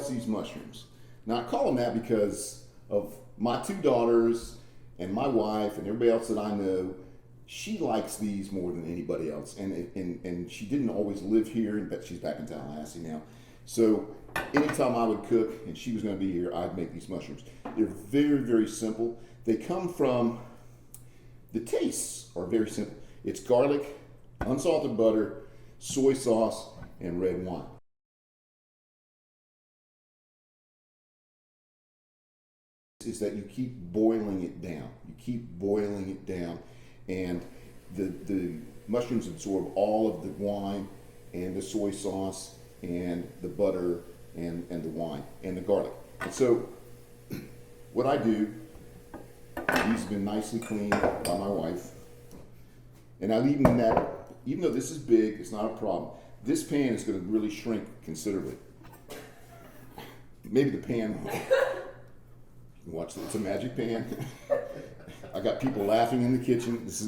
Kelsey's mushrooms. Now I call them that because of my two daughters and my wife and everybody else that I know. She likes these more than anybody else, and she didn't always live here, but she's back in Tallahassee now. So anytime I would cook and she was going to be here, I'd make these mushrooms. They're very, very simple. They come from, the tastes are very simple. It's garlic, unsalted butter, soy sauce, and red wine. Is that you keep boiling it down. You keep boiling it down, and the mushrooms absorb all of the wine and the soy sauce and the butter and the wine and the garlic. And so what I do, these have been nicely cleaned by my wife, and I leave them in that. Even though this is big, it's not a problem. This pan is going to really shrink considerably. Maybe the pan won't. Watch it. It's a magic pan. I got people laughing in the kitchen. It's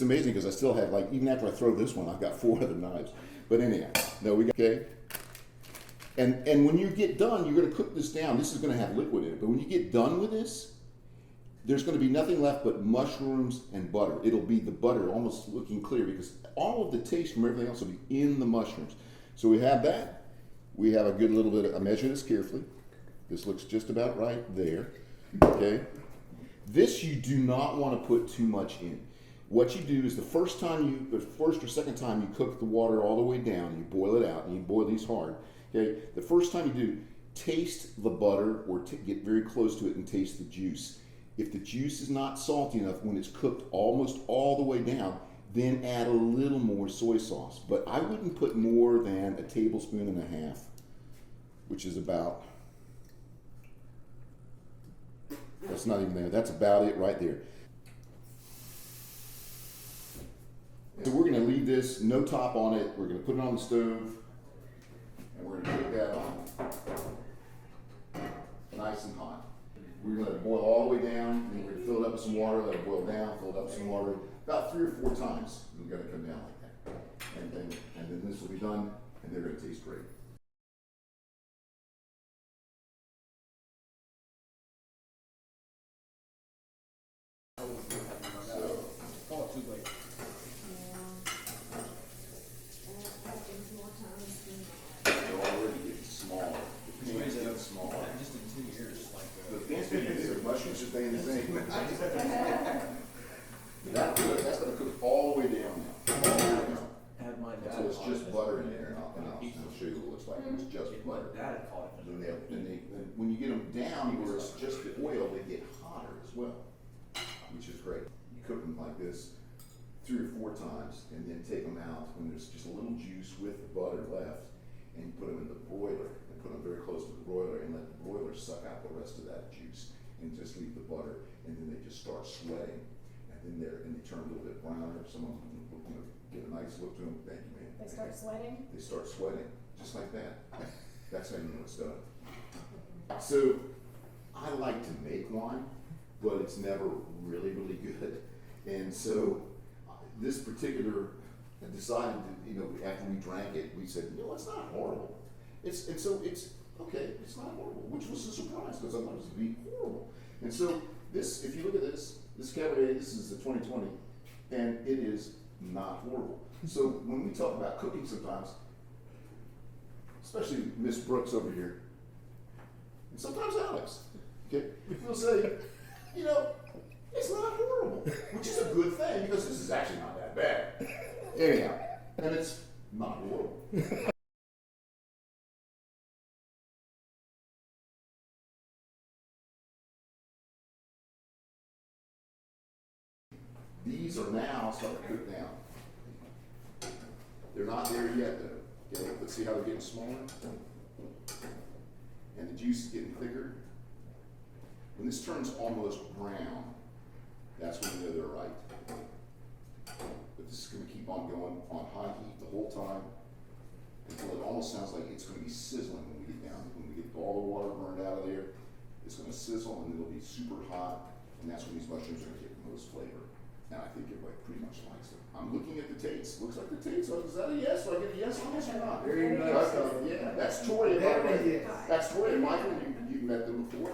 amazing because I still have, like, even after I throw this one, I've got 4 other knives. But anyhow, no, we got, okay. And when you get done, you're going to cook this down. This is going to have liquid in it. But when you get done with this, there's going to be nothing left but mushrooms and butter. It'll be the butter almost looking clear because all of the taste from everything else will be in the mushrooms. So we have that. We have a good little bit of, I measure this carefully. This looks just about right there, okay? This you do not want to put too much in. What you do is the first or second time you cook the water all the way down, you boil it out, and you boil these hard, okay? The first time you do, taste the butter or get very close to it and taste the juice. If the juice is not salty enough when it's cooked almost all the way down, then add a little more soy sauce. But I wouldn't put more than a tablespoon and a half, which is about, that's not even there. That's about it right there. So we're going to leave this, no top on it. We're going to put it on the stove, and we're going to take that on. Nice and hot. We're going to let it boil all the way down, and we're going to fill it up with some water, let it boil down, fill it up with some water. About 3 or 4 times, we're going to come down like that. And then this will be done, and they're going to taste great. Mushrooms should stay in the same. That's going to cook all the way down now. So it's just butter in there, and I'll show you what it looks like. It's just butter. Then when you get them down where it's just the oil, they get hotter as well, which is great. You cook them like this 3 or 4 times, and then take them out when there's just a little juice with the butter left, and you put them in the broiler, and put them very close to the broiler, and let the broiler suck out the rest of that juice. And just leave the butter, and then they just start sweating, and then they turn a little bit browner. Some of them, get a nice look to them. Thank you, man. They start sweating. They start sweating, just like that. That's how you know it's done. So, I like to make wine, but it's never really, really good. And so, this particular, I decided to, after we drank it, we said, it's not horrible. It's okay, it's not horrible, which was a surprise because I thought it was going to be horrible. And so this, if you look at this Cabernet, this is the 2020, and it is not horrible. So when we talk about cooking sometimes, especially Miss Brooks over here, and sometimes Alex, okay, we'll say, it's not horrible, which is a good thing because this is actually not that bad. Anyhow, and it's not horrible. These are now starting to cook down. They're not there yet though. Okay, let's see how they're getting smaller. And the juice is getting thicker. When this turns almost brown, that's when you know they're right. But this is going to keep on going on high heat the whole time until it almost sounds like it's going to be sizzling when we get down. When we get all the water burned out of there, it's going to sizzle and it'll be super hot, and that's when these mushrooms are going to get the most flavor. And I think everybody pretty much likes it. I'm looking at the taste. Looks like the taste. Oh, is that a yes? Do I get a yes on this or not? Very nice. Yeah, that's Toria, by the way. Yes. That's Toria. Michael, you've met them before.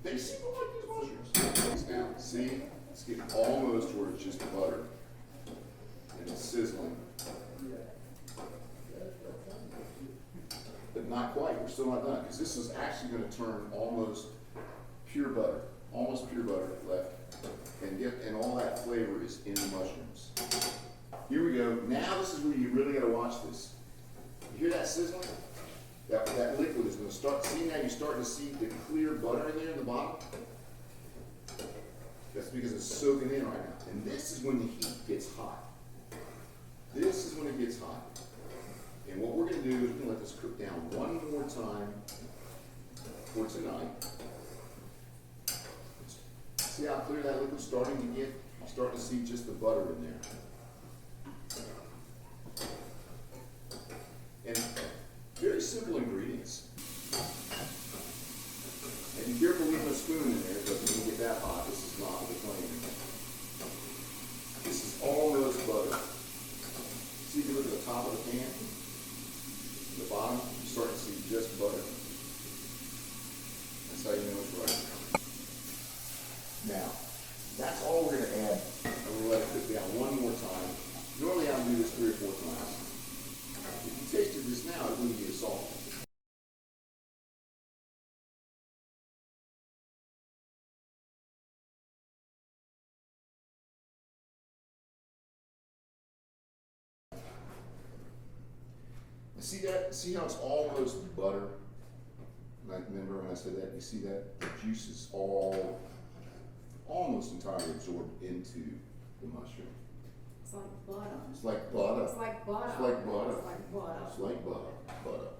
They seem to like these mushrooms. Now, see, it's getting almost where it's just butter. And it's sizzling. But not quite. We're still not done. Because this is actually going to turn almost pure butter. Almost pure butter left. And all that flavor is in the mushrooms. Here we go. Now this is where you really got to watch this. You hear that sizzling? That liquid is going to start. See, now you're starting to see the clear butter in there in the bottom. That's because it's soaking in right now. And this is when the heat gets hot. This is when it gets hot. And what we're going to do is we're going to let this cook down one more time for tonight. See how clear that liquid's starting to get? You're starting to see just the butter in there. And very simple ingredients. And be careful leaving a spoon in there because when you get that hot, this is not the flame. This is almost butter. See if you look at the top of the pan, the bottom, you're starting to see just butter. That's how you know it's right. Now, that's all we're going to add. And we'll let it cook down one more time. Normally I would do this 3 or 4 times. If you tasted this now, it wouldn't be as salty. See that? See how it's almost butter? Like, remember when I said that? You see that? The juice is almost entirely absorbed into the mushroom. It's like butter. It's like butter. It's like butter. It's like butter. It's like butter. It's like butter. Butter.